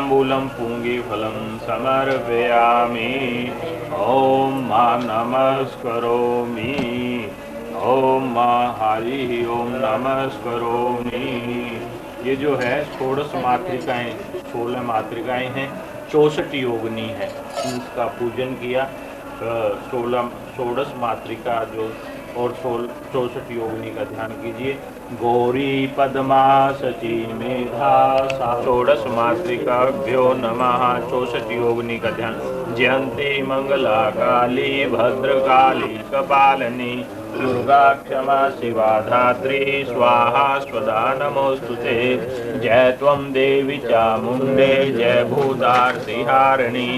ताम्बूलं पुंगीफलं समर्पयामि। ओम मां नमस्करोमि। ओम मां हरि ओम नमस्करोमि। ये जो है षोडश मातृकाएं, 16 मातृकाएं हैं, 64 योगिनी है, इनका पूजन किया। 16 मातृका जो और 64 योगिनी का ध्यान कीजिए। गौरी पद्मा सची मेधा, 16 मातृकाभ्यो नमः। 64 योगिनी का ध्यान। जयंती मंगला काली भद्रकाली कपालिनी दुर्गा क्षमा शिवा धात्री स्वाहा स्वधा नमोस्तुते। जय त्वं देवी चामुंडे जय भूतार्ति हारिणी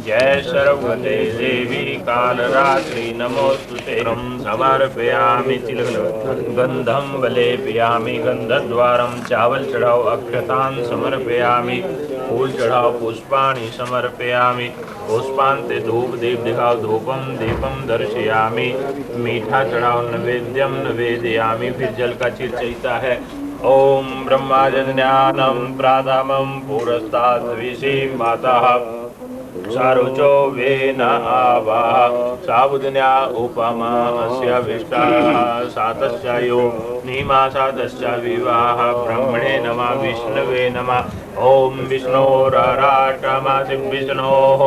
जय सर्वगते देवी कालरात्रि नमोस्तुते। समर्पयामि गंधम वलेपयामि गंधद्वारम। चावल चढ़ाओ, अक्षतान समर्पयामि। फूल चढ़ाओ, पुष्पाणि समर्पयामि। पुष्पान्ते धूप दीप दिखाओ, धूपम दीपम दर्शयामि। मीठा चढ़ाओ, नैवेद्यम निवेदयामि। फिर जल का चिरचयिता है। ओम ब्रह्माजन्यानम प्रातमं पुरस्तात् विषि माता सारुचो वेन आवाह। साबुदन्या उपमा अस्य विष्टाः। सातस्य यो नीमा सातस्य विवाह। ब्रह्मणे नमः विष्णवे नमः। ओम विष्णोराराटमासि विष्णोः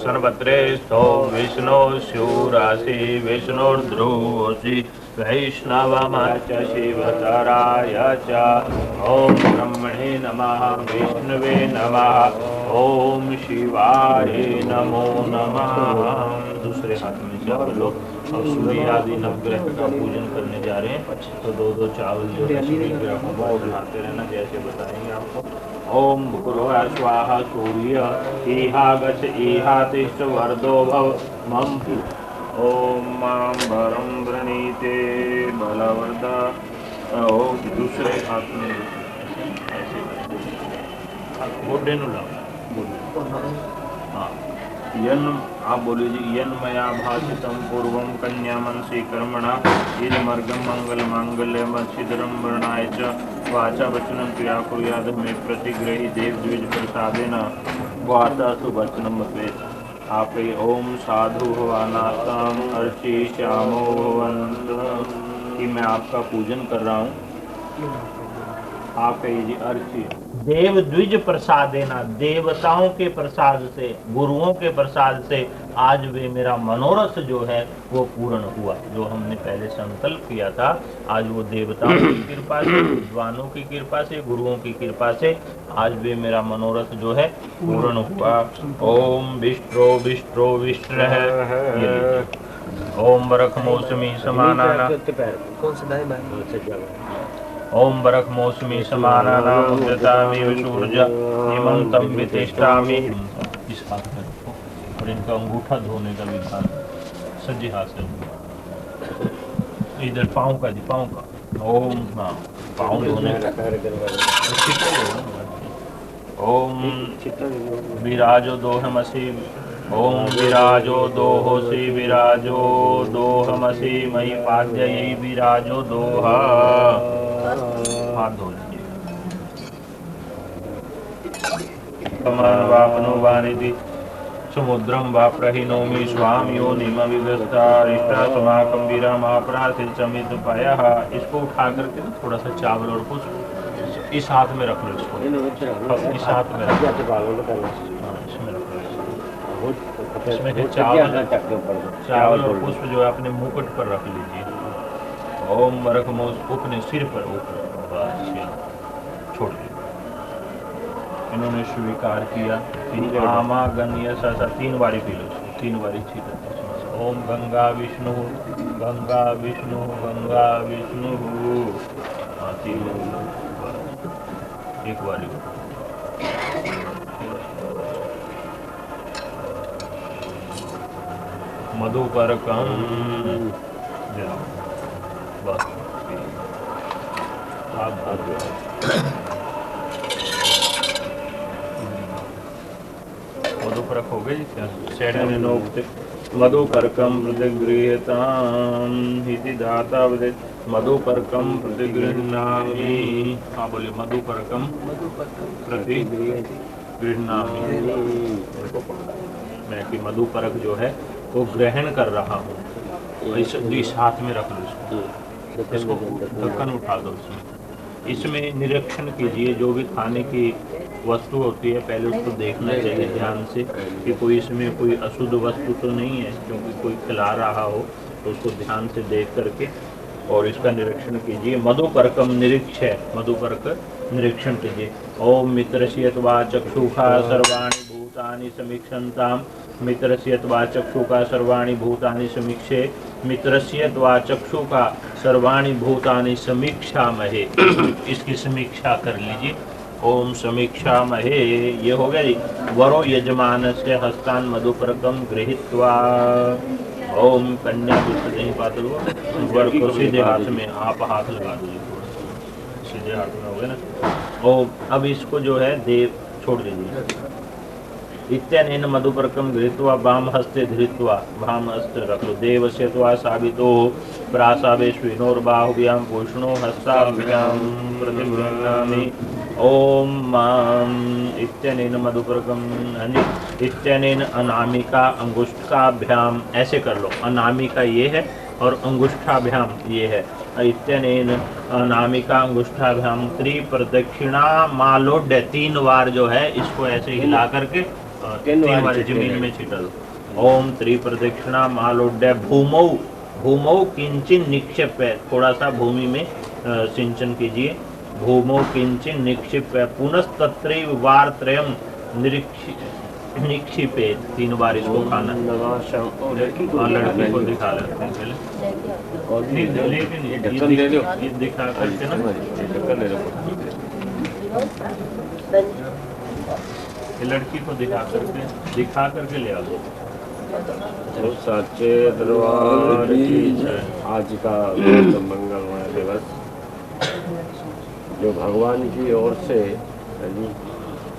सन्वत्रे स्थो विष्णोस्यूरासि विष्णुर्ध्रुवसि वैष्णवमच शिवतराय च। ओम ब्रह्मणे नमः विष्णवे नमः। ओम शिवाय नमो नमः। दूसरे हाथ में चावल लो और सूर्य आदि नवग्रह का पूजन करने जा रहे हैं, तो दो चावल जो है सूर्य ग्रह को बनाते रहना, जैसे बताएंगे आपको। ओम भूर्भुवः स्वाहा सूर्य इहा गच्छ इहा तिष्ठ वर्धो भव मम। ओम मां वरं वृणीते बलवर्धा। ओम दूसरे हाथ में ऐसे गोडे नु लाओ। हाँ, यन आप बोलिए जी। यन मया भाषितं पूर्वं कन्या मनसी कर्मणा इदमर्गं मंगल मांगल्यम सिद्धं वर्णाय च वाचा वचनं क्रिया कुर्याद मे प्रतिग्रही देव द्विज प्रसादेन वाचा सुवचनं मत्वेत्। आप ओम साधु भवानास्तम अर्चि श्यामो भवन्तु कि मैं आपका पूजन कर रहा हूँ। आप कहिए जी अर्चि। देव द्विज प्रसाद देना, देवताओं के प्रसाद से, गुरुओं के प्रसाद से आज वे मेरा मनोरथ जो है वो पूर्ण हुआ। जो हमने पहले संकल्प किया था, आज वो देवताओं की कृपा से, विद्वानों की कृपा से, गुरुओं की कृपा से आज वे मेरा मनोरथ जो है पूर्ण हुआ। ओम विष्णु विष्णु विष्णु है। ओम बरख मौसमी समानाना। ओम बरख मौसमी समानानाम उद्यतामि विसूर्य हेमंतम वितिष्ठामि। इस हाथ में रखो और इनका अंगूठा धोने का विधान सज्जे हाथ से। इधर पाँव का जी, पाँव का। ओम हाँ, पाँव धोने का। ओम विराजो दोहमसि। ओम विराजो दोहोसि विराजो दोहमसि मयि पाद्ययि विराजो दोहा। हाथ धो लीजिए। वापनो वानिधि समुद्रम वा प्रहिनोमि स्वाम योनिम विगस्तारिष्टा समाकम वीरा महाप्रासित समित पाया। इसको उठा करके ना थोड़ा सा चावल और कुछ इस हाथ में रख लो। इसको इस हाथ में रख लो। इसमें रख लो। इसमें चावल और पुष्प जो है अपने मुकुट पर रख लीजिए। ओम बरख मौस अपने सिर पर ऊपर छोड़ दिया। इन्होंने स्वीकार किया। आमा गण्य सा 3 बारी पी लो, 3 बारी छीटा। ओम गंगा विष्णु गंगा विष्णु गंगा विष्णु। हाँ 3 एक बारी। मधुपरकम बस मधुपरक हो गई क्या? मधुपरकम प्रतिगृह्यताम् इति दाता वदेत्। मधुपरकम प्रतिगृह्णामि। हाँ बोलिए। मधुपरकम प्रति गृह्णामि, मैं कि मधुपरक जो है वो ग्रहण कर रहा हूँ। इस हाथ में रख लो इसको ढक्कन उठा दो। इसमें निरीक्षण कीजिए, जो भी खाने की वस्तु होती है पहले उसको देखना चाहिए ध्यान से कि कोई इसमें कोई अशुद्ध वस्तु तो नहीं है, क्योंकि कोई खिला रहा हो तो उसको ध्यान से देख करके और इसका निरीक्षण कीजिए। मधुपरकम निरीक्षय, मधुपरक निरीक्षण कीजिए। ओम मित्रस्यत्वा चक्षुषा सर्वाणि भूतानि समीक्षन्ताम्, मित्रस्यत्वा चक्षुषा सर्वाणि भूतानि समीक्षे, मित्रस्यत्वा चक्षुषा सर्वाणि भूतानि समीक्षामहे। इसकी समीक्षा कर लीजिए। ओम समीक्षामहे, ये हो गया जी। वरो यजमानस्य हस्तान् मधुपरकम गृहीत्वा, ओम कन्या कुछ नहीं पाते हो, वर को सीधे हाथ में आप हाथ लगा दीजिए, सीधे हाथ में हो गया ना। ओम अब इसको जो है देव छोड़ दीजिए। इत्यनेन मधुपरकम गृहीत्वा वाम हस्ते धृत्वा, वाम हस्ते रख लो। देवस्य त्वा सावितो प्रासावेश्विनोर्बाहुभ्यां पूष्णो हस्ताभ्यां प्रतिगृह्णामि। ओम माम इत्यनेन मधुपरकम, इत्यनेन अनामिका अंगुष्ठाभ्याम, ऐसे कर लो। अनामिका ये है और अंगुष्ठाभ्याम ये है। इत्यनेन अनामिका अंगुष्ठाभ्याम त्रिप्रदक्षिणा मालोड्य, 3 बार जो है इसको ऐसे हिला करके 3 बार जमीन में छिटा दो। ओम त्रिप्रदक्षिणा मालोड्य भूमौ, भूमौ किंचिन निक्षेप्य, थोड़ा सा भूमि में सिंचन कीजिए। भूमौ किंचिन निक्षिप्य पुनस्तत्रैव वारत्रयम् निक्षिपे, 3 बार इसको खाना। लड़की को दिखा लेते हैं पहले, लेकिन ये दिखा करके ना, लड़की को दिखा करके ले आओ। तो सच्चे दरबार की आज का मंगलमय दिवस जो भगवान की ओर से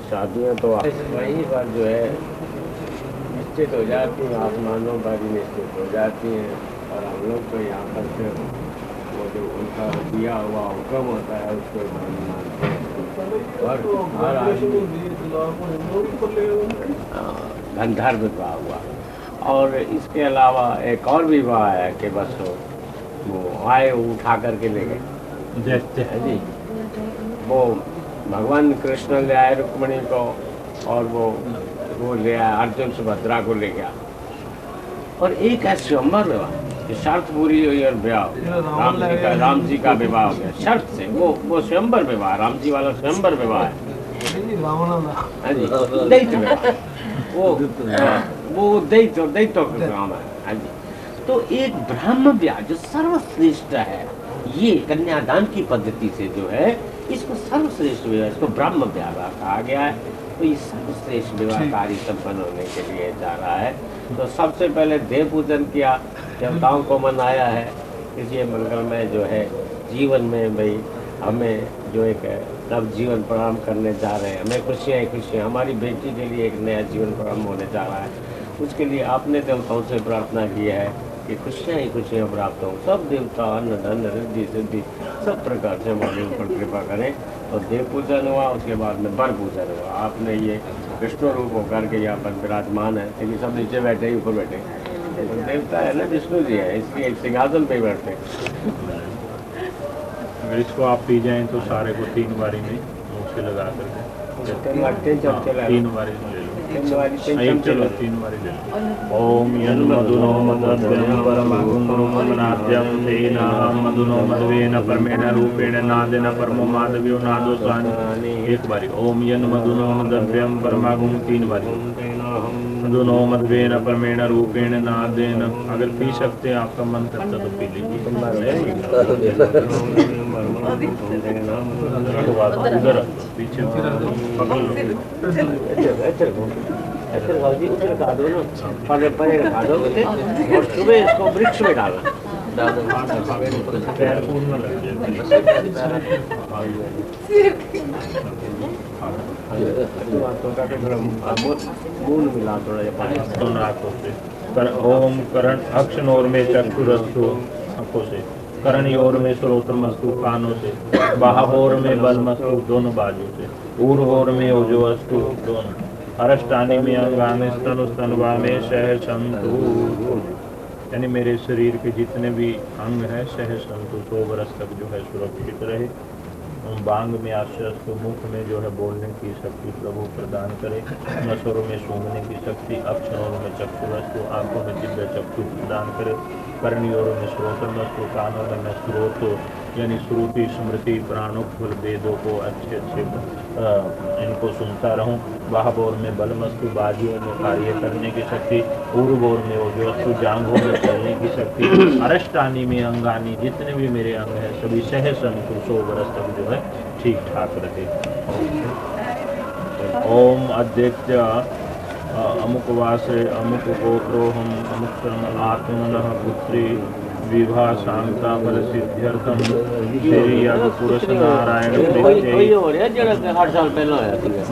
शादियाँ तो वही बार जो है निश्चित हो जाती हैं, आसमानों पर ही निश्चित हो जाती हैं। और हम लोग तो यहाँ पर से वो जो उनका दिया हुआ हुक्म होता है उसको मानते हैं। और हर आदमी गंधर्व विवाह हुआ, और इसके अलावा एक और विवाह है कि बस वो आए उठा करके ले गए, देखते हैं जी। वो भगवान कृष्ण ले आए रुक्मिणी को, और वो ले आया अर्जुन सुभद्रा को ले गया। और एक है स्वयंवर विवाह, शर्त पूरी हुई और ब्याह, राम जी का विवाह हो गया शर्त से। वो स्वयंवर विवाह, राम जी वाला स्वयंवर विवाह है, दैत्य विवाह, वो दैत्य काम है जी। तो एक ब्रह्म विवाह जो सर्वश्रेष्ठ है, ये कन्यादान की पद्धति से जो है इसको सर्वश्रेष्ठ विवाह, इसको ब्रह्म विवाह कहा गया है। तो ये सर्वश्रेष्ठ विवाह कार्य संपन्न होने के लिए जा रहा है। तो सबसे पहले देव पूजन किया, देवताओं को मनाया है। इसलिए मंगलमय जो है जीवन में भाई हमें जो एक नव जीवन प्रारंभ करने जा रहे हैं, हमें खुशियाँ ही खुशियाँ, हमारी बेटी के लिए एक नया जीवन प्रारंभ होने जा रहा है। उसके लिए आपने देवताओं से प्रार्थना की है कि खुशियाँ ही खुशियाँ प्राप्त हों। सब देवता अन्न धन रिद्धि सिद्धि सब प्रकार से हमारे ऊपर कृपा करें। और देव पूजन हुआ, उसके बाद में वर पूजन हुआ। आपने ये विष्णु रूप होकर के यहाँ पर विराजमान है, क्योंकि सब नीचे बैठे ही ऊपर बैठे, तो देवता है ना विष्णु जी है, इसलिए सिंहासन पे बैठते हैं। अगर इसको आप पी जाएं तो सारे को 3 बारी में मुँह से लगा करके 3 बारी ले लो। चलो 3 बारी ले लो। ओम यन्मधुनो मदभ्यं परमागुणोमनाद्यं तेन मधुनो मधुवेन परमेण रूपेण नादेन परमो माधव्यो नादो सानि। 1 बारी। ओम यन्मधुनो मदभ्यं परमागुण 3 बारी। मधुनो मधुवेन परमेण रूपेण नादेन। अगर पी सकते हैं, आपका मन करता तो पी लीजिए। उधर पीछे पकड़ लो। उधर खा दो ना, परे खा दो और सुबह इसको वृक्ष में डालना। पैर पूर्ण लग जाए। मून मिला थोड़ा कर ओम करण अक्षनोर में चक्षुरस्तु, आंखों से, करण योर में श्रोत्रमस्तु, कानों से, बाहोर में बलमस्तु, दोनों बाजू से। ऊर्वोर्मे ओजो अस्तु दोनों अरष्टानि में अंगानि स्तनु स्तनवा में सह संतु, यानी मेरे शरीर के जितने भी अंग हैं सह संतु 100 वर्ष तक जो है सुरक्षित रहे। बांग में आश्वस्त, मुख में जो है बोलने की शक्ति प्रभु प्रदान करे, नसरों में सूंघने की शक्ति, अक्षरों में चक्षुवस्तु, आंखों में दिव्य चक्षु प्रदान करे, कर्णियों में श्रोत्रमस्तु, कानों में स्रोत यानी श्रुति स्मृति प्राणोक्फल वेदों को अच्छे अच्छे इनको सुनता रहूं। बाहबोर में बलमस्तु, बाजुओं में कार्य करने की शक्ति, पूर्वोर में ओजोस्तु, जांघों में चलने की शक्ति, अरष्टानी में अंगानी जितने भी मेरे अंग हैं सभी सह संतु 100 वर्ष तक जो है ठीक ठाक रहे। ओम अद्यत्य अमुक वासे अमुक गोत्रोहम अमुक आत्मनः पुत्री विवाह शांता फल सिद्ध्यर्थम श्री यज्ञ पुरुष नारायण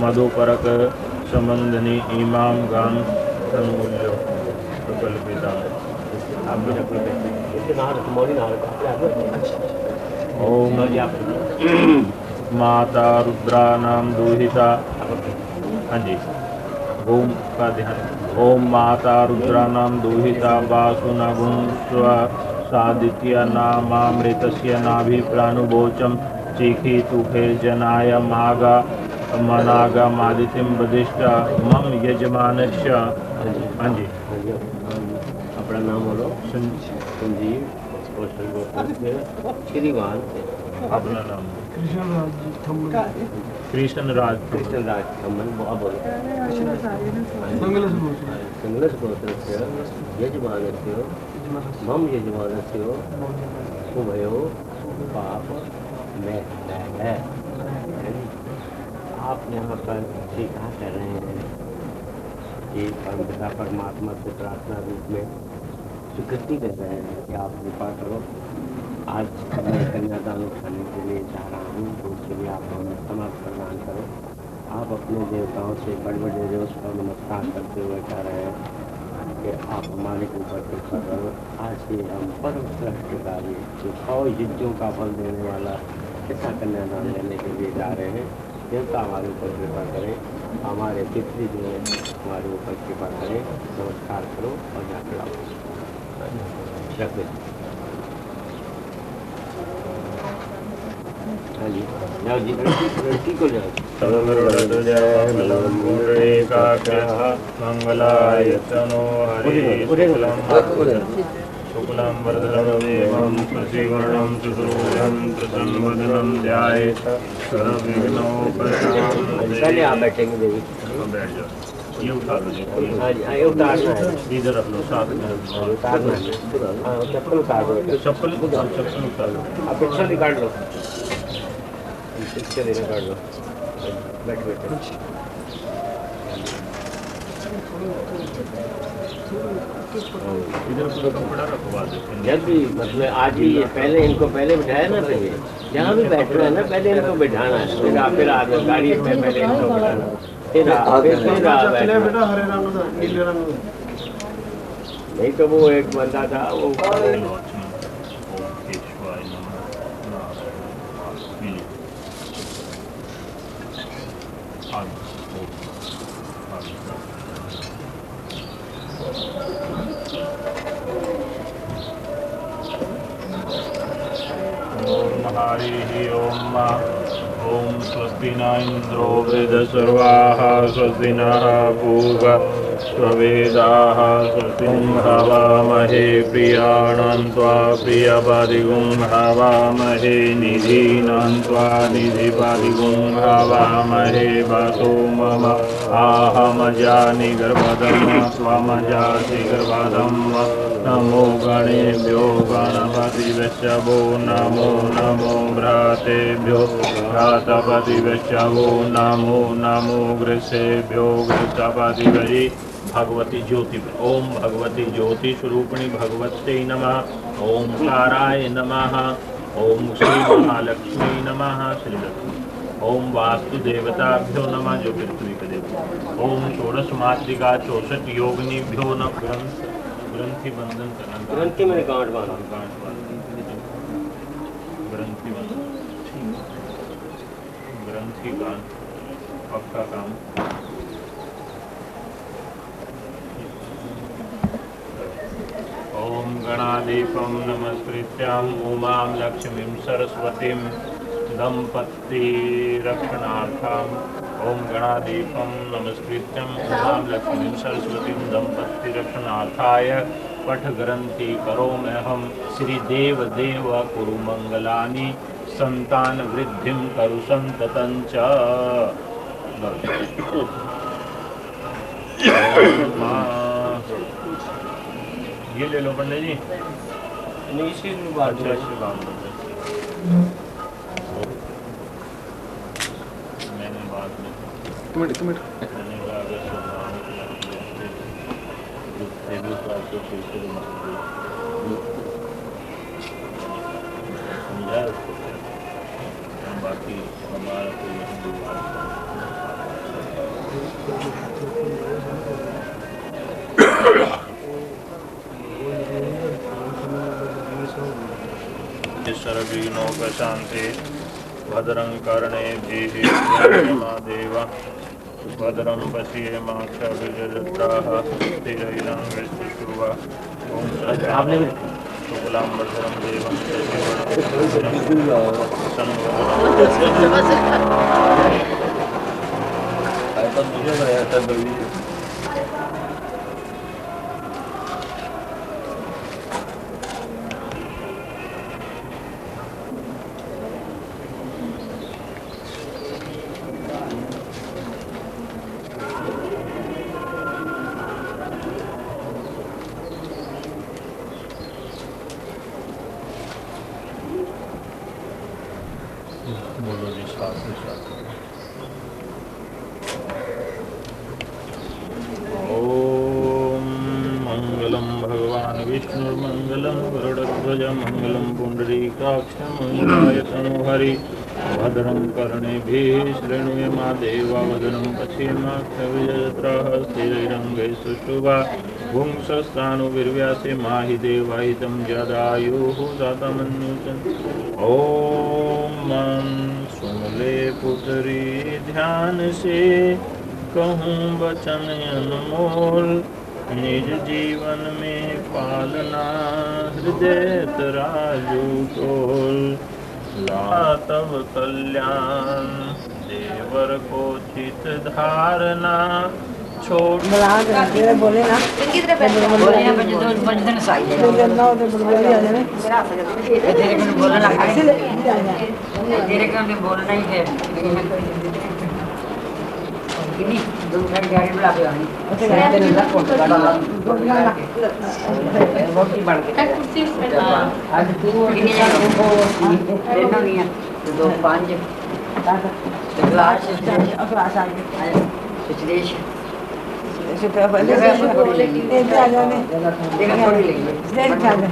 मधुपरक संबंधनी इमाम गान तन्मूल्य प्रकल्पिता। ओम माता रुद्रा नाम दुहिता, हाँ जी, ओम का ध्यान। ओम माता रुद्रा नाम दुहिता वासुनागुं स्व सादित्य नामामृतस्य नाभि प्राणुभोचम चीखी तुफे जनाय मागा मनागा मादितिम वदिष्ठ मम यजमानस्य। हाँ जी, अपना नाम बोलो। संजीव श्रीवान। अपना नाम कृष्ण राज खम्मन। बोलो। संगलस गोत्रस्य यजमानस्य मम यजमानस्य उभयो पाप में है। आप यहाँ पर स्वीकार कर रहे हैं कि परमपिता परमात्मा से प्रार्थना रूप में स्वीकृति कर रहे हैं कि आप कृपा करो, आज मैं कन्यादान उठाने के लिए जा रहा हूँ, तो उसके लिए आप हमें समर्थ प्रदान करो। आप अपने देवताओं से बड़े बड़े देवों को नमस्कार करते हुए कह रहे हैं कि आप हमारे ऊपर कृपा करो। आज ही हम परम श्रेष्ठ कार्य 100 युद्धों का फल देने वाला ऐसा कन्यादान लेने के लिए जा रहे हैं। देवता हमारे ऊपर कृपा करें, हमारे पितृ जो है हमारे ऊपर कृपा करें, नमस्कार करो और जाकर आओ। रख दे। जाओ जी, लड़की को जाओ। मंगलाय तनो हरे शुक्लं वरदं देवं शशिवर्णं चतुर्भुजं प्रसन्नवदनं ध्यायेत् सर्वविघ्नोपशान्तये। पहले आप बैठेंगे देवी। बैठ जाओ, ये उठा लो जी। हाँ जी, ये उतारना है, इधर रख लो, साथ में उतारना है। हाँ, चप्पल उतार दो। चप्पल उतार लो। आप पिक्चर निकाल लो, पिक्चर निकाल लो। बैठ बैठे। इधर पूरा कपड़ा रखवा देते। जब भी मतलब आज भी ये पहले इनको पहले बिठाया ना, पहले जहाँ भी बैठ रहे हैं ना पहले इनको बिठाना है, फिर आप गाड़ी में पहले इनको बिठाना, फिर बैठना। नहीं तो वो एक बंदा था वो हरि ओम। ओम स्वस्ति न इंद्रो वृद्धश्रवाः स्वस्ति नः पूर्वा स्ववेदाः स्वस्ति हवामहे प्रियाणां त्वा प्रियपदिगुं हवामहे निधीनां त्वा निधिपदिगुं हवामहे वसो मम आहमजानि गर्भदं त्वमजासि गर्भदं। नमो गणेभ्यो गणपतिभ्यो नमो नमो भ्रातेभ्यो भ्रातपतिभ्यो नमो नमो गृहेभ्यो गृहपतिभ्यो। भगवती ज्योति। ओम भगवती ज्योति स्वरूपिणी भगवते नमः। ओम काराय नमः। ओम श्री महालक्ष्मी नमः। श्री लक्ष्मी। ओम वास्तु देवताभ्यो नमः, जो पृथ्वी के देवता। ओम षोडश मातृका 64 योगिनीभ्यो नमः। ग्रंथि बंधन करना, ग्रंथि में गांठ बांधो, ग्रंथि बंधन, ग्रंथि गांठ पक्का काम। ओम गणाधिपं नमस्कृत्यां उमां लक्ष्मीं सरस्वतीं दंपत्ति रक्षणार्थम। ओम गणाधिपं नमस्कृत्यं उमां लक्ष्मीं सरस्वतीं दंपत्ति रक्षणार्थाय पठग्रंथि करोम्यहं। श्रीदेव देव कुरु मंगलानि संतान वृद्धिं करु संततं च। ये ले लो पंडित जी। नहीं इसी बात अच्छा मैंने बाद में मैंने कहा अगर सुनाओ तो समझा उसको, बाकी हमारा तो सर्वविघ्नोपशान्ते भद्रं कर्णेभिः देव भद्रं पश्येमाक्षभिर्यजत्राः स्थिरैरङ्गैस्तुष्टुवा। ॐ शुक्लाम्बरधरं देवं बोलो जी साथ में साथ। ओम मंगलम भगवान विष्णुर्मंगलम गरुड़ध्वज मंगलम पुंडरीकाक्ष मंगलाय तनोहरि भद्रं कर्णेभिः शृणुयामदेवा भद्रं पश्येमाक्षभिर्यजत्राः स्थिरैरङ्गैस्तुष्टुवा। पुंसस्तानुर्व्यासे माहि देवाहितं जदायुः जातमन्युतं। ओम मन सुन ले पुत्री ध्यान से कहूँ वचन अनमोल, निज जीवन में पालना हृदय तराजू तोल। ला तब कल्याण देवर को चित धारना छोड़ बोले ना बोले ना पंचदन साई है तेरे को बोलना लगा तेरे को मैं बोलना ही है कितनी दो घंटे गाड़ी बुला के आनी तेरे का फोटो काढा रोटी बन के आज तू कितनी देखो नहीं है दो पांच क्लास क्लास आ गए सुचदेश शुक्र पहले से बोले कि आ जाने देखो थोड़ी लेंगे देख जाने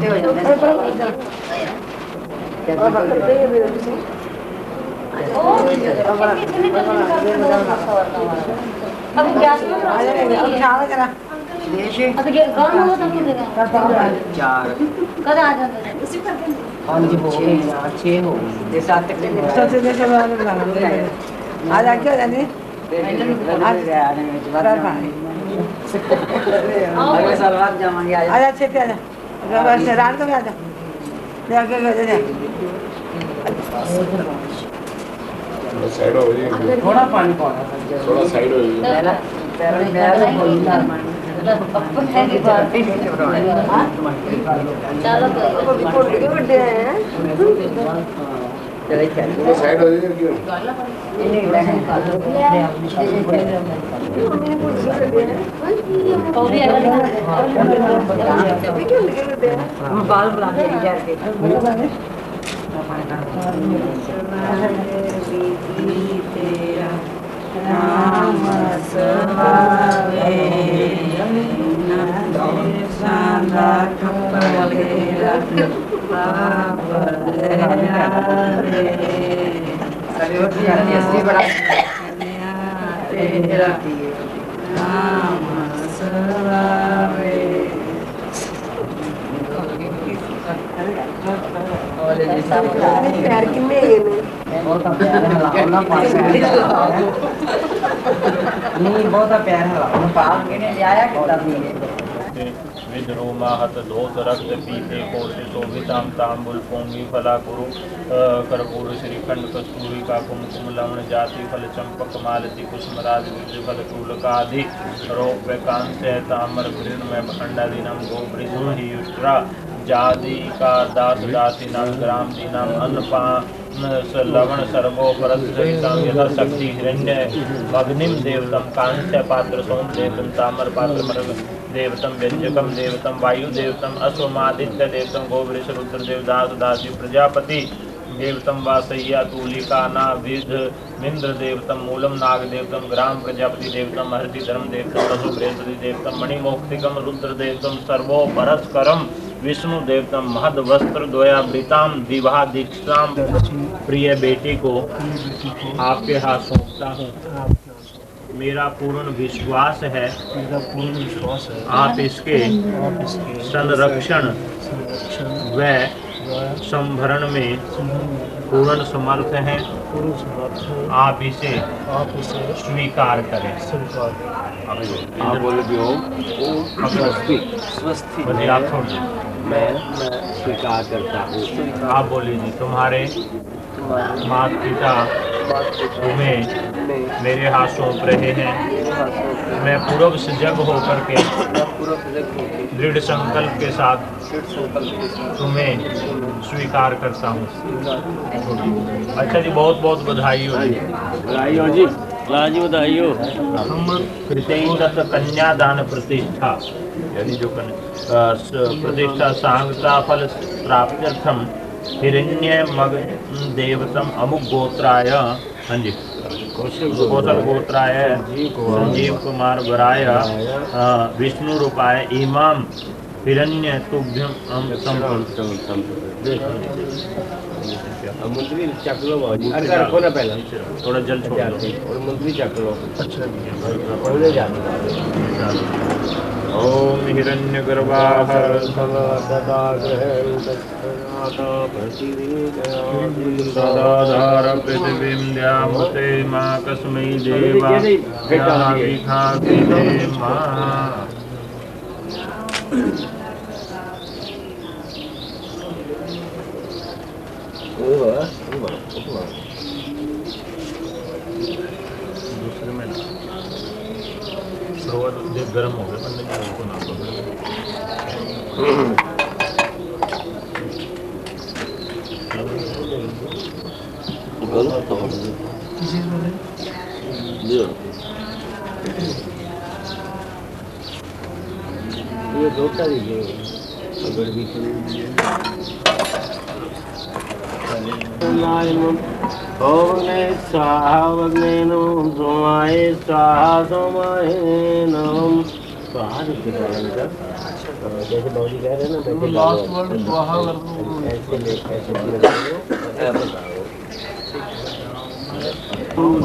अभी गैस में आ जाने अब खाओ जरा सुचदेश अभी कौन होगा तो देगा चार कद आ जाता है उसी पर पांच हो गए छह हो ये सात तक लेंगे सबसे देखे वाले बनाना आ जा क्या जाने अगले साल रात जाएंगे आ जा छेते आ जा बस रात को भी आ जा ले आके गए जा साइड हो गई, थोड़ा पानी पाना थोड़ा साइड हो गई। पहला पहला बोलना चलो चले चल थोड़ा साइड हो गई क्यों? हम बाल बुला के जाके राम सवावे प्यार की में और का प्यार है लाओ ना पास है नहीं बहुत प्यार है उन पाल के ने आया कि तब नहीं विद्रोमा हत धोत रक्त पीते कोशे शोभिताम तांबुल पोंगी फला कुरु कर्पूर श्रीखंड कस्तूरी का कुमकुम लवण जाति फल चंपक मालती कुसुमराज विद्य फल कूलकादि रौप्य कांस्य ताम्र घृण में खंडादीनम गोवृषि युष्ट्रा जाति का दास दासीनाम ग्राम दीनाम अन्नपा लवण सर्वोपरत यथा शक्ति हिरण्य अग्निम देवतम कांस्य पात्र सोम देवतम ताम्र पात्र मृग देवतम व्यंजकम देवतम वायु देवतम अश्वमादित्य देवतम गोवृष रुद्र देवदास दासी प्रजापति देवतम वासय्या तूलिका नाभिध मिंद्र देवतम मूलम नाग देवतम ग्राम प्रजापति देवतम हरति धर्म देवतम वसु बृहस्पति देवतम मणिमोक्तिकम रुद्र देवतम सर्वोपरस्करम विष्णु देवतम महद वस्त्र द्वयावृताम विवाह दीक्षाम प्रिय बेटी को आपके हाथ सौंपता हूँ। मेरा पूर्ण विश्वास है आप इसके संरक्षण व संभरण में पूर्ण समर्थ हैं। आप इसे स्वीकार करें। आप बोले कि ओम स्वस्ति मैं स्वीकार करता हूँ। आप बोलिए जी तुम्हारे माता पिता तुम्हें मेरे हाथ सौंप रहे हैं। मैं पूर्व सजग होकर के दृढ़ संकल्प के साथ तुम्हें स्वीकार करता हूँ। अच्छा जी बहुत बहुत बधाई हो जी। बधाई हो जी, बधाई हो। कन्यादान प्रतिष्ठा यानी जो प्रतिष्ठा सांगता फल प्राप्त्यर्थम हिरण्य मग देवतम अमुक गोत्राय हाँ जी कौशल गोत्राय संजीव कुमार वराय विष्णु रूपाय इमाम हिरण्य तुभ्यम मुंदरी चक लो बाबूजी। अरे रखो ना पहले थोड़ा जल छोड़ दो और मुंदरी चक लो। अच्छा ओम हिरण्यगर्भाः सदाधार पृथिवीं द्यामते मा कस्मै देवा विखाति मा। दूसरे में सरोवर देख गर्म हो गया पंडित जी उसको ना ये धोखा दीजिए अगर भी ओमने स्वाहा वग्ने नमः सोमाय स्वाहा सोमाय नमः स्वाहा जैसे बाबूजी कह रहे हैं ना लास्ट वर्ड स्वाहा ऐसे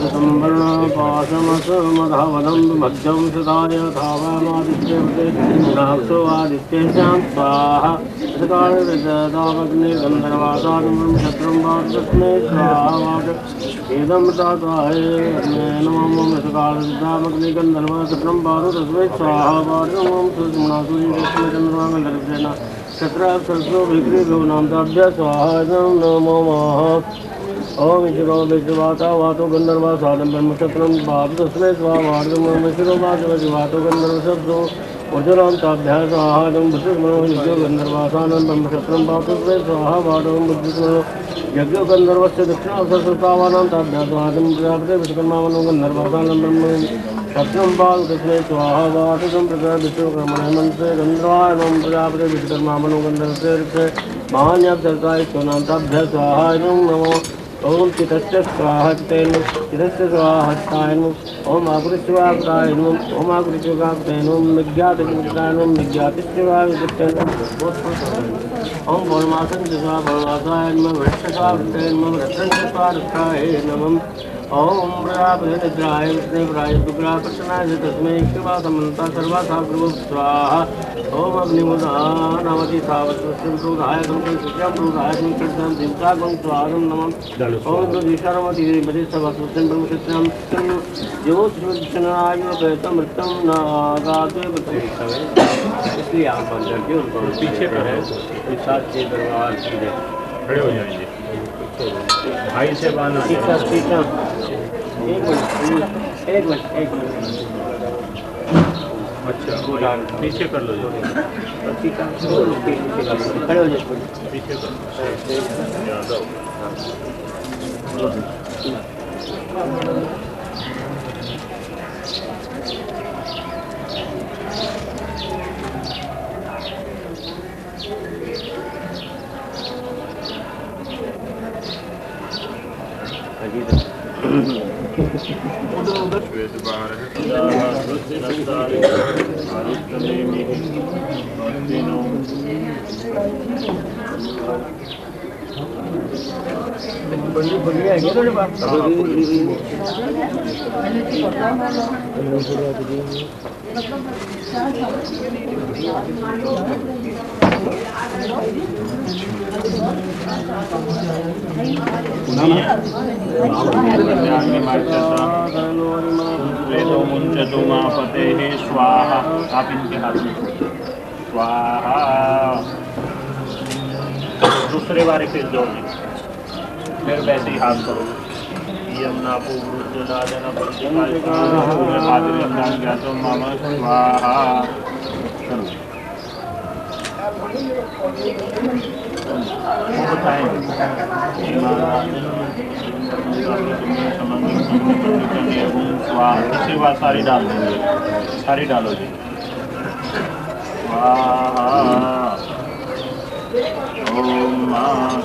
संवरणपाशमसमधावनं मध्यं सदाय धावमादित्यक्षोआदित्येषां स्वाहा सकालविददावग्ने गन्धर्वासादं शत्रं वातस्मै स्वाहा एदं ताताय नमः सकालविदावग्ने गन्धर्वासत्रं वातु तस्मै स्वाहा वातुं सुमनासुरीरस्मै चन्द्रमाङ्गलर्जेन शत्रासर्सो विक्रीभ्यो नाम ताभ्यः स्वाहा नमो ओम ईश्वरो विश्ववाता वातो गंधर्वा साधन ब्रह्मक्षत्रम बाप तस्मै स्वाहार्गम ईश्वरो वातो गंधर्व शब्दो उज्ज्वलं ताभ्यः स्वाहादं बुद्धिस्मरो यज्ञो गंधर्वासानं ब्रह्मक्षत्रम बाप तस्मै स्वाहा वादं बुद्धिस्मरो यज्ञो गंधर्वस्य दक्षिणावसरतावानां ताभ्यः स्वाहादं प्रजापते विश्वकर्मावनो गंधर्वासानं ब्रह्म क्षत्रं बाप तस्मै स्वाहा वादं प्रजा विश्वकर्मणे मंत्रे गंधर्वानं प्रजापते विश्वकर्मावनो गंधर्वस्य महान्याप्तर्ताय स्वनां ताभ्यः स्वाहादं नमो ओम चितस्य स्वाहा चितस्य स्वाहा ओम आकृष्यवाक्ताय ओम आकृष्यवाक्ताय विज्ञातविज्ञाय विज्ञातिस्यवाक्ताय ओम भौमासन स्वाहा भौमासाय वृक्षस्वाक्ताय वृक्षस्वाक्ताय नमः ओम प्रजापतिद्राय विष्णुप्राय शुक्लाय कृष्णाय तस्मै शिवा समन्ता सर्वा साग्रव स्वाहा ओम अग्निमुदानावति सावस्वस्यं प्रोधाय संकृत्यं प्रोधाय संकृत्यं दिवसागं स्वागं नमः ओम दुदिशरमति बदे सवस्वस्यं ब्रह्मक्षत्रं ज्योतिषनाय वैतमृतं नागाते बतवे। इसलिए आप अंदर के उनको पीछे पर है साथ के दरबार की खड़े हो जाएंगे भाई से बांध एक मिनट अच्छा पीछे कर लो जो खड़े हो जाए पीछे कर स्वाहा। आप इनके हाथ में स्वाहा दूसरे बारे फिर जोड़ने फिर वैसे ही हाथ करो यमुना ज्ञातो मम स्वाहा। तीसरी बात सारी डाल देंगे सारी डालो जी स्वाहा ओम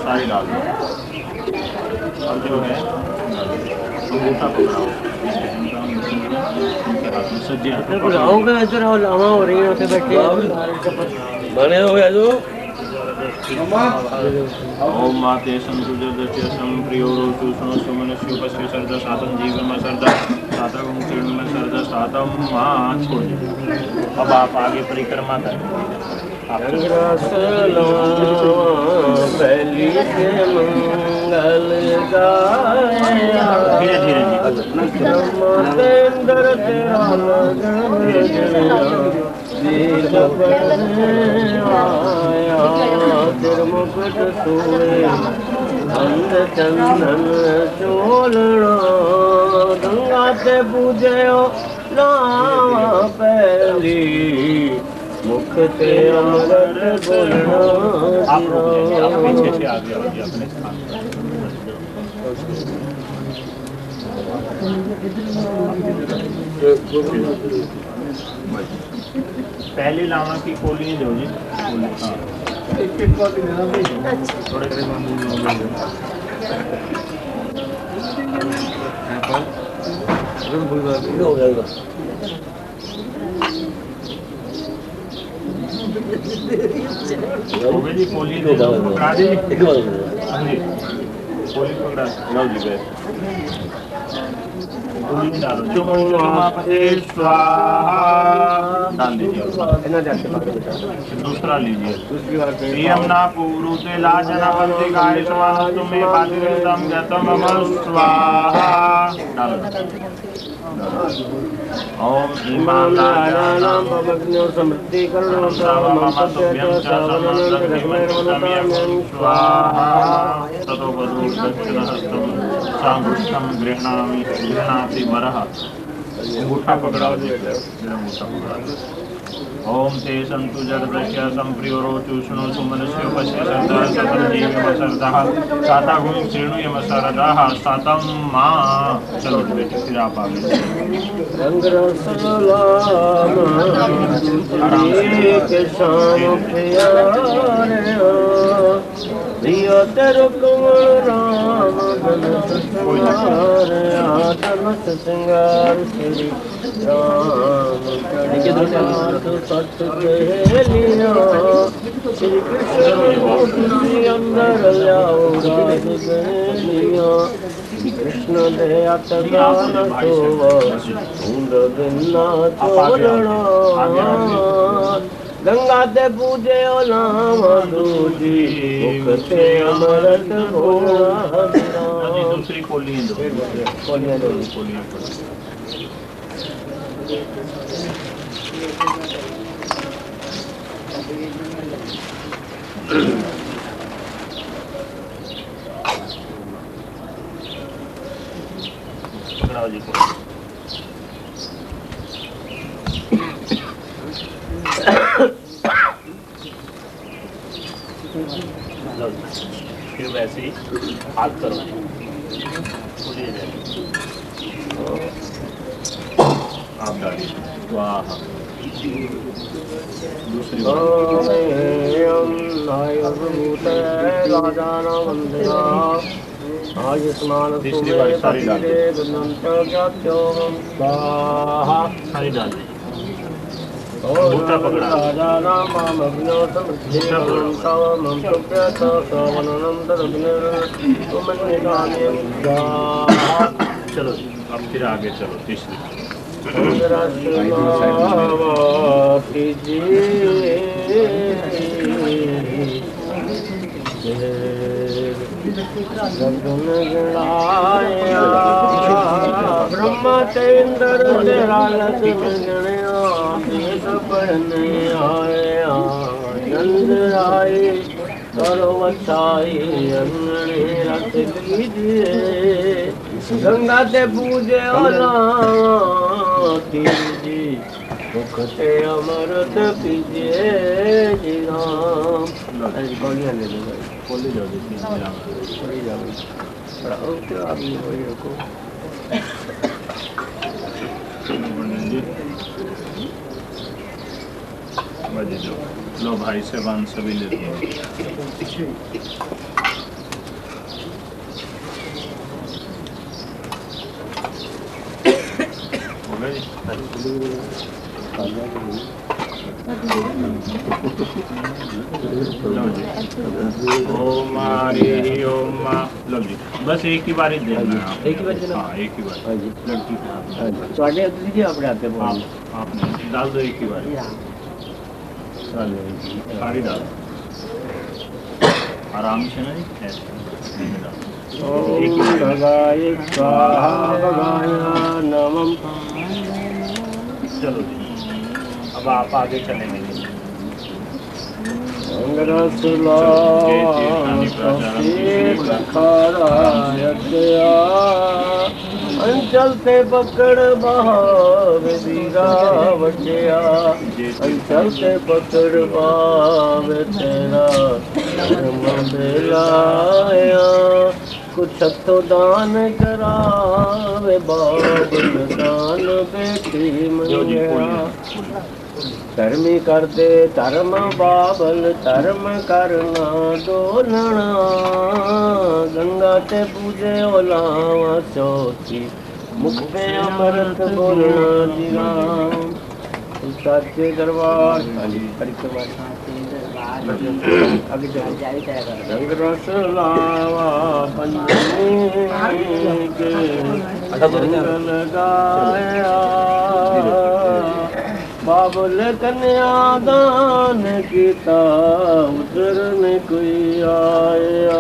सारी डाल दो और जो है अंगूठा पकड़ाओ हो रही है बैठे बने हो गया जो ओम माते संतुजस्य संप्रियो रोचुष्णो सुमनस्योपस्य सर्द सातम जीवम सर्द सातम तीर्ण सर्द सातम छोड़। अब आप आगे परिक्रमा करें धीरे धीरे मुकुट सोए अंध चंदन चोलना गंगा ते पूजे राम पहली मुख ते अमृत बोलना। आप पीछे से आगे आइए अपने स्थान पहली लामा की कोली दो जी थोड़े जी कोली दे दो पकड़ा दी कोली पकड़ा लो जी गए डाल दीजिए दूसरा लीजिए यमुना पूरुते लाजना बंदी गाय समान तुम्हें पातिरतम गतम स्वाहा डाल ओम इमाम नारायणं भवग्नो समृद्धि करुणो सावममतुभ्यं स्वाहा ततो वधू दक्षिणहस्तं सांगुष्ठं गृह्णाति वरः अंगूठा पकड़ाओ अंगूठा पकड़ा। ओम ते संतु जगदस्य संप्रियो रोचुष्णो सुमनस्योपस्य सर्दः सतम जीवमसर्दः सातागुं श्रेणुयमसरदः सातं मा। चलो बेटे फिर आप आगे कृष्ण कृष्ण दयात गान सोव ढूंढ बिना छोड़ना गंगा ते पूजे नाम दूजी मुख से अमृत बोला दूसरी कोलियां दो कोलियां दो कोलियां पकड़ाओ जी को फिर वैसे ही हाथ करो आप डालिए वाह दूसरी आयुष्मान तीसरी बार सारी डाल सारी डाल दी बूटा पकड़ा चलो अब फिर आगे चलो तीसरी ब्रह्म चंद्र लालच पढ़ने आया नंद आए सर्वचाई रख लीजिए गंगा ते पूजे जी मुख से अमृत पीजिए जी राम गोलियां ले लो खोली जाओ खोली जाओ पढ़ाओ तो आप ये वही रखो लो भाई साहबान सभी ले लो हो गए ओम हरि ओम लो जी बस एक ही बार ही देना है एक ही बार देना हाँ एक ही बार हाँ जी लड़की तो आगे दीजिए अपने हाथ में आपने डाल दो एक ही बार साड़ी डाल आराम से ना जी ऐसे ओम भगाय स्वाहा भगाय नमः चलो जी अब आप आगे चलेंगे अंचल से पकड़ बहाव दीरा बटिया अंचल से पकड़ बहाव तेरा लाया कुछ तो दान करावे बाबल दान बेटी मंगया धर्मी कर दे धर्म बाबल धर्म करना डोलना गंगा ते पूजे ओलावा चौथी मुख पे अमृत बोलना जी राम साचे दरबार परिक्रमा रंग रस लावा पंचमी के मंगल गाया बाबुल कन्या दान कीता उतरन कोई आया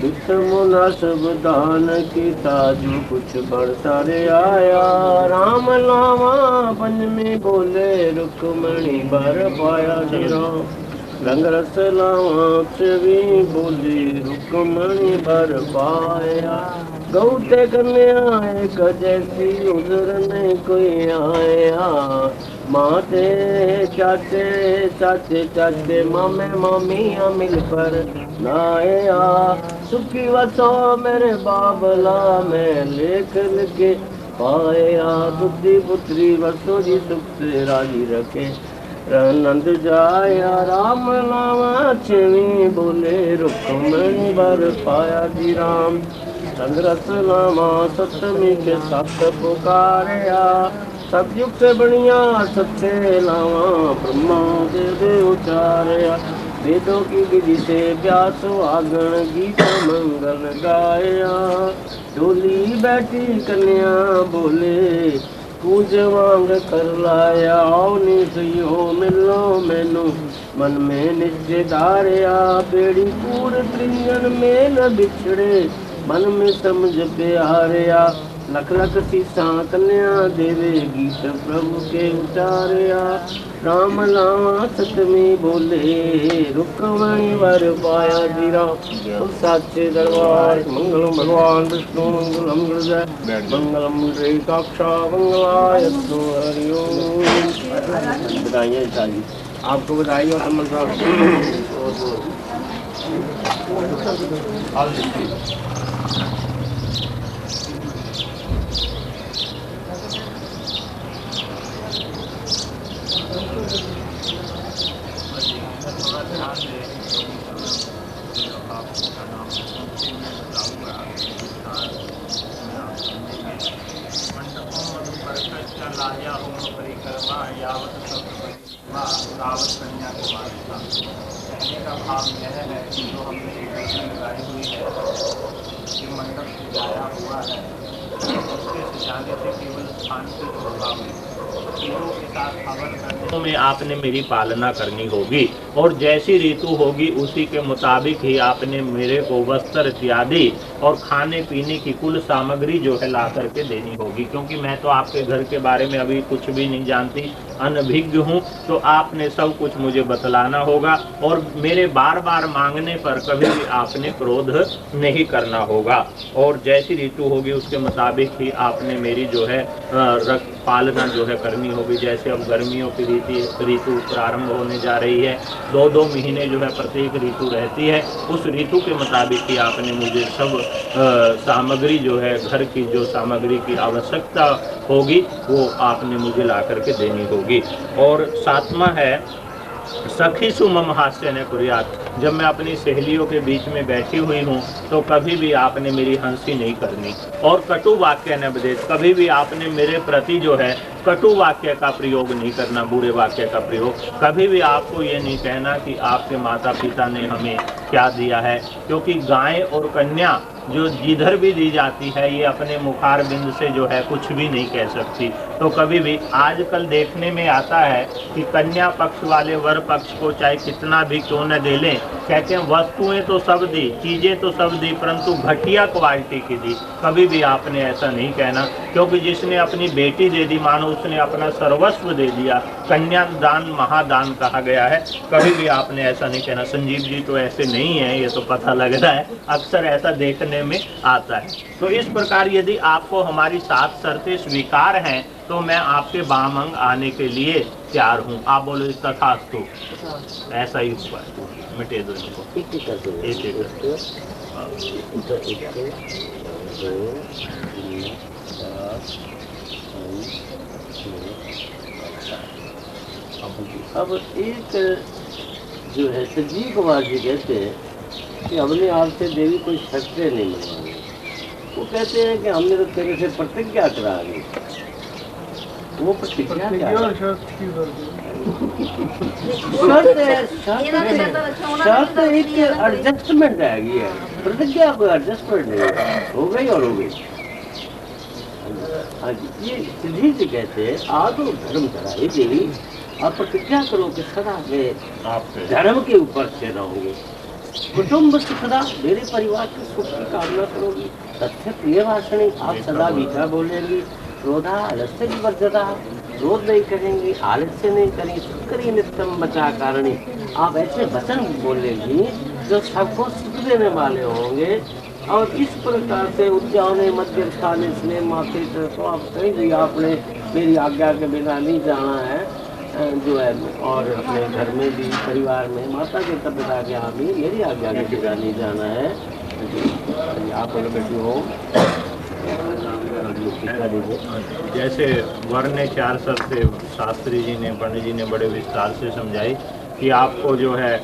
बिथ मुनासब दान कीता जो कुछ बरसारे आया राम लावा पंचमी बोले रुक्मणी भर पाया जी राम रंग रस लावा भी बोली रुक्मणी भर पाया गौते कन्या एक जैसी उधरने कोई आया माते चाचे चाचे चाचे मामे मामिया मिलकर नाया सुखी वसो मेरे बाबला में लेख लिखे पाया बुद्धि पुत्री वसो जी सुख से राजी रखे नंद जाया राम लावा छवी बोले रुक्मणी भर पाया जी राम संग्रस लामा सतमी के सत पुकारया सतयुग से बनिया सत्य लावा ब्रह्मा देव उचारया वेदों की विधि से व्यास आगण गीत मंगल गाया। डोली बैठी कन्या बोले पूज मांग कर लाया। निसयो मिलो मैनू मन में निश्चय धारया। बेड़ी कूड़ त्रिंजन में न बिछड़े मन में समझ प्यारया। लख लख सीसा कन्या देवे गीत प्रभु के उचारया। राम लावा सतमी बोले रुक्मणी वर पाया जी राम। साचे दरबार मंगलम भगवान विष्णु मंगलम हृदय मंगलम रेखाक्षा मंगलायस्तु हरि ओम। बधाइयाँ जी, आपको बधाई और अमन कहने का भाव यह है कि जो हमने लगाई हुई है ये मंडप सजाया हुआ है, उसके सजाने से केवल स्थान की शोभा में ऋतु के साथ हवन करने में आपने मेरी पालना करनी होगी और जैसी ऋतु होगी उसी के मुताबिक ही आपने मेरे को वस्त्र इत्यादि और खाने पीने की कुल सामग्री जो है ला करके देनी होगी, क्योंकि मैं तो आपके घर के बारे में अभी कुछ भी नहीं जानती, अनभिज्ञ हूँ। तो आपने सब कुछ मुझे बतलाना होगा और मेरे बार बार मांगने पर कभी भी आपने क्रोध नहीं करना होगा और जैसी ऋतु होगी उसके मुताबिक ही आपने मेरी जो है पालना जो है करनी होगी। जैसे अब गर्मियों की ऋतु प्रारंभ होने जा रही है, 2-2 महीने जो है प्रत्येक ऋतु रहती है, उस ऋतु के मुताबिक ही आपने मुझे सब सामग्री जो है घर की जो सामग्री की आवश्यकता होगी वो आपने मुझे ला करके देनी होगी। और 7वां है सखी सुमम हास्य न कुर्यात। जब मैं अपनी सहेलियों के बीच में बैठी हुई हूँ तो कभी भी आपने मेरी हंसी नहीं करनी और कटु वाक्य न बदेत, कभी भी आपने मेरे प्रति जो है कटु वाक्य का प्रयोग नहीं करना, बुरे वाक्य का प्रयोग। कभी भी आपको ये नहीं कहना कि आपके माता पिता ने हमें क्या दिया है, क्योंकि गाय और कन्या जो जिधर भी दी जाती है ये अपने मुखार बिंद से जो है कुछ भी नहीं कह सकती। तो कभी भी आजकल देखने में आता है कि कन्या पक्ष वाले वर पक्ष को चाहे कितना भी क्यों न दे लें, कहते हैं वस्तुएं तो सब दी, चीजें तो सब दी, परंतु घटिया क्वालिटी की दी। कभी भी आपने ऐसा नहीं कहना, क्योंकि जिसने अपनी बेटी दे दी मानो उसने अपना सर्वस्व दे दिया। कन्यादान महादान कहा गया है, कभी भी आपने ऐसा नहीं कहना। संजीव जी तो ऐसे नहीं है, ये तो पता लग रहा है, अक्सर ऐसा देखने में आता है। तो इस प्रकार यदि आपको हमारी 7 शर्तें स्वीकार हैं तो मैं आपके बामंग आने के लिए तैयार हूँ। आप बोलो तथास्तु, ऐसा ही हुआ, मिटे दो इनको एक अब एक जो है संजीव कुमार जी कहते हैं कि हमने आपसे देवी कोई शर्तें नहीं मनवाई। वो कहते हैं कि हमने तो तेरे से प्रतिज्ञा करा ली। वो प्रतिज्ञा शर्त एक एडजस्टमेंट आएगी है, प्रतिज्ञा कोई एडजस्टमेंट नहीं, हो गई और हो गई। हाँ जी, ये संजीव जी कहते हैं आदो धर्म धराई देवी, आप प्रतिज्ञा करो कि सदा के आप धर्म के ऊपर से रहोगे, कुटुंब सुखदा, मेरे परिवार के सुख की कामना करोगी, तथ्य प्रिय भाषणी, आप सदा मीठा बोलेंगी, क्रोधा आलस्य विवर्जता, क्रोध नहीं करेंगी, आलस्य नहीं करेंगी, सुखकरी नित्यम बचा कारणी, आप ऐसे वचन बोलेंगी जो सबको सुख देने वाले होंगे। और इस प्रकार से उद्यान मध्य स्थान स्नेह माथे, तो आप कहेंगे आपने मेरी आज्ञा के बिना नहीं जाना है जो है, और अपने घर में भी परिवार में माता के पिता के यहाँ भी मेरी आज्ञा के बिना नहीं जाना है। आप बेटी हो जैसे वर ने 4 शर्तें शास्त्री जी ने पंडित जी ने बड़े विस्तार से समझाई कि आपको जो है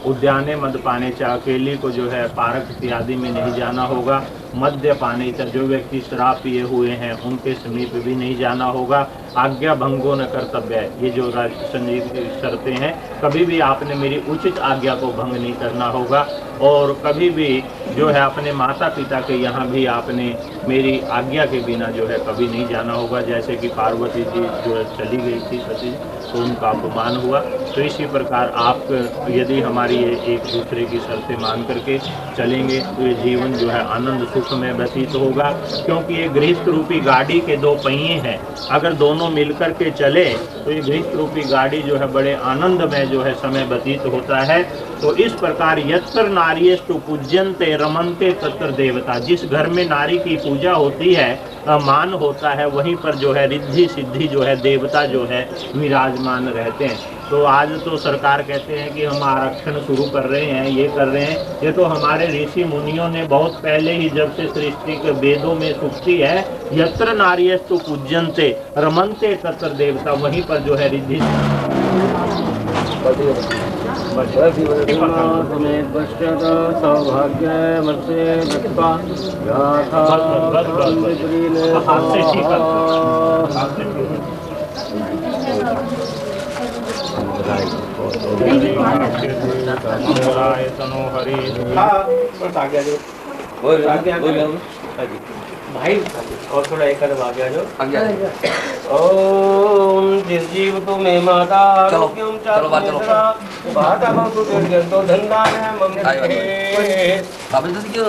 उद्याने मद पाने च अकेली को जो है पार्क इत्यादि में नहीं जाना होगा। मद्य पाने च जो व्यक्ति शराब पिए हुए हैं उनके समीप भी नहीं जाना होगा। आज्ञा भंगो न कर्तव्य है, ये जो संजीव की शर्तें हैं, कभी भी आपने मेरी उचित आज्ञा को भंग नहीं करना होगा। और कभी भी जो है अपने माता पिता के यहाँ भी आपने मेरी आज्ञा के बिना जो है कभी नहीं जाना होगा। जैसे कि पार्वती जी जो है चली गई थी सती, तो उनका अपमान हुआ। तो इसी प्रकार आप यदि हमारी ये एक दूसरे की शर्तें मान करके चलेंगे तो ये जीवन जो है आनंद सुख में व्यतीत होगा। क्योंकि ये गृहस्थ रूपी गाड़ी के दो पहिए हैं, अगर दोनों मिलकर के चले तो ये गृहस्थ रूपी गाड़ी जो है बड़े आनंद में जो है समय व्यतीत होता है। तो इस प्रकार यत्र नार्यस्तु पूज्यन्ते रमन्ते तत्र देवता, जिस घर में नारी की पूजा होती है, मान होता है, वहीं पर जो है रिद्धि सिद्धि जो है देवता जो है विराजमान रहते हैं। तो आज तो सरकार कहते हैं कि हम आरक्षण शुरू कर रहे हैं, ये कर रहे हैं, ये तो हमारे ऋषि मुनियों ने बहुत पहले ही, जब से सृष्टि के वेदों में सुक्ति है, यत्र नार्यस्तु पूज्यन्ते रमन्ते तत्र देवता, वहीं पर जो है रिद्धि भाई और थोड़ा एक कदम आगे आ जाओ। ओम जिस जीव तो मैं माता आरोग्यम चारुनेत्रा बाटा बहु दीर्घंतो धंधा है ममते। बाबू तो क्यों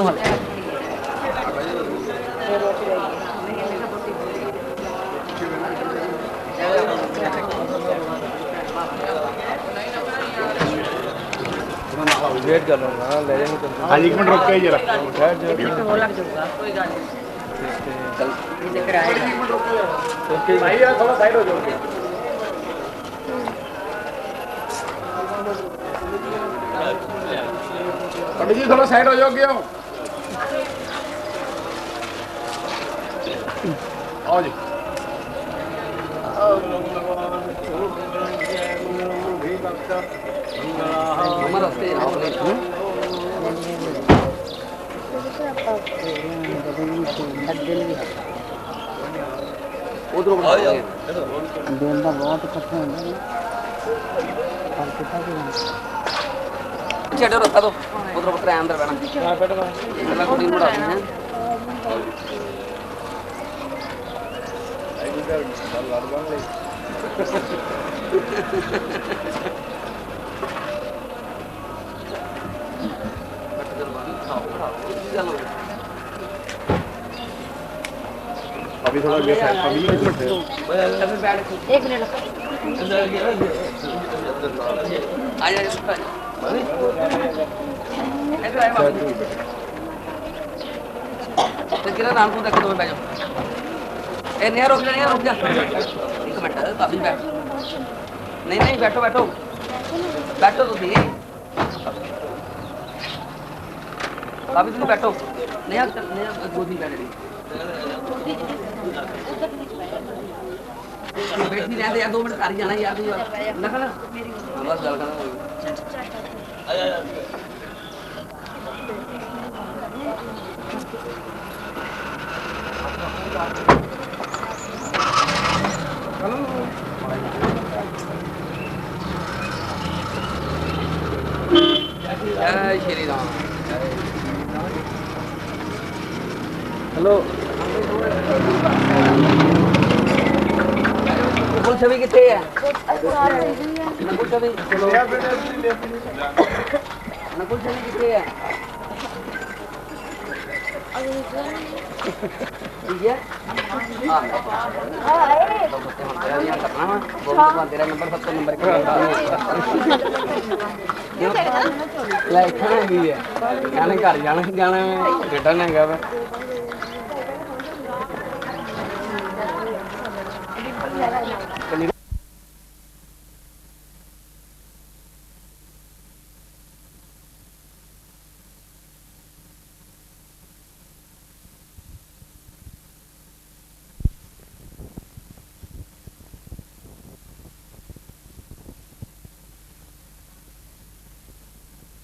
वेट कर रहा हूँ, ले जाएंगे तो। हाँ, एक मिनट रुक के जरा। भाई यार थोड़ा साइड हो जाओ। पंडित जी थोड़ा साइड हो जाओ, क्यों? आओ जी। बहुत इकट्ठे होंगे चलो रखा दो उधर उधर अंदर बैठना चला कुछ बड़ा है अभी थोड़ा गेट है, अभी एक मिनट एक मिनट आ जा तो किरा नाम को देख दो बैठ जाओ। ए नहीं रुक जा एक मिनट काफी बैठ नहीं बैठो बैठो बैठो तो सही काफी तुम बैठो नहीं गोदी बैठ रही बैठ नहीं रहते यार 2 मिनट कर जाना यार तू ना खाना बस गल करना जय श्री राम। हेलो नकुल छवि कितने है नकुल छवि कितने है ठीक है तेरा नंबर 70 नंबर जाने घर जाना रिटर्न है